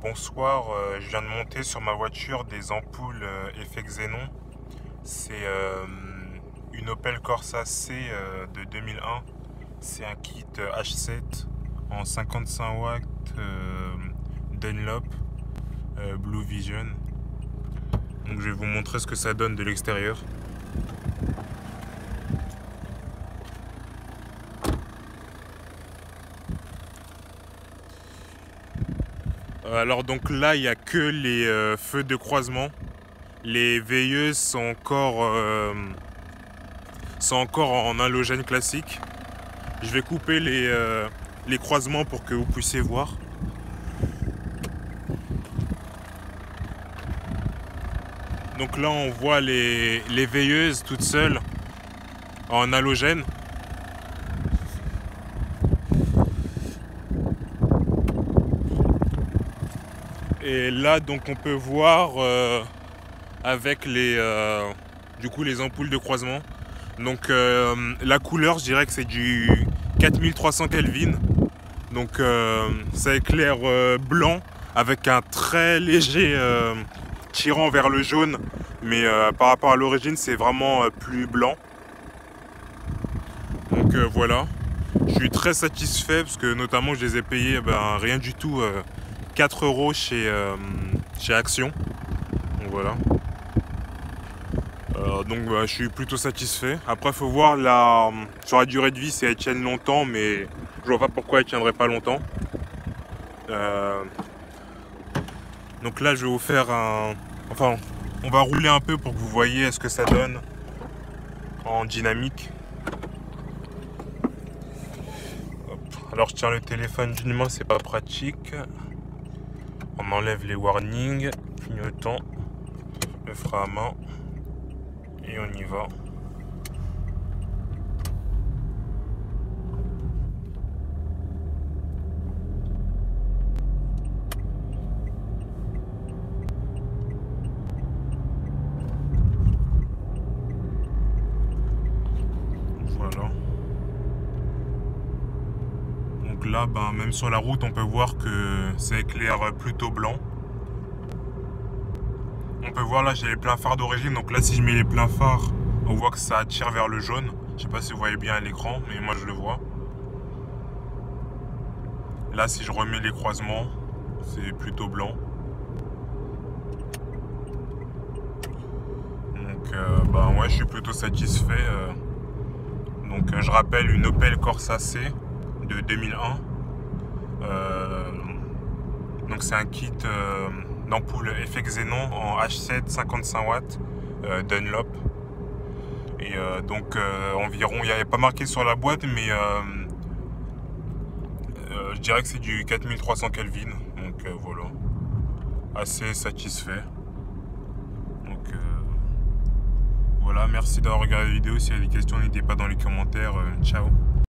Bonsoir, je viens de monter sur ma voiture des ampoules effet xénon. C'est une Opel Corsa C de 2001. C'est un kit H7 en 55 watts Dunlop Blue Vision. Donc je vais vous montrer ce que ça donne de l'extérieur. Alors donc là il n'y a que les feux de croisement. Les veilleuses sont encore en halogène classique. Je vais couper les croisements pour que vous puissiez voir. Donc là on voit les veilleuses toutes seules en halogène. Et là donc on peut voir avec les ampoules de croisement. Donc la couleur, je dirais que c'est du 4300 Kelvin. Donc ça éclaire blanc avec un très léger tirant vers le jaune. Mais par rapport à l'origine, c'est vraiment plus blanc. Donc voilà. Je suis très satisfait parce que notamment je les ai payés rien du tout 4 € chez Action. Donc voilà. Je suis plutôt satisfait. Après, il faut voir sur la durée de vie si elles tiennent longtemps, mais je vois pas pourquoi elles tiendraient pas longtemps. Donc là, je vais vous faire on va rouler un peu pour que vous voyez ce que ça donne en dynamique. Hop. Alors, je tiens le téléphone d'une main, c'est pas pratique. On enlève les warnings, clignotant, le frein à main. Et on y va. Voilà. Donc là, même sur la route, on peut voir que ça éclaire plutôt blanc. On peut voir là, j'ai les pleins phares d'origine. Donc là, si je mets les pleins phares, on voit que ça attire vers le jaune. Je sais pas si vous voyez bien à l'écran, mais moi je le vois. Là, si je remets les croisements, c'est plutôt blanc. Donc ouais, je suis plutôt satisfait. Donc je rappelle une Opel Corsa C de 2001. Donc c'est un kit d'ampoule effet xénon en H7 55 watts Dunlop. Et environ, il n'y avait pas marqué sur la boîte, mais je dirais que c'est du 4300 Kelvin. Donc voilà, assez satisfait. Donc voilà, merci d'avoir regardé la vidéo. S'il y a des questions, n'hésitez pas dans les commentaires. Ciao.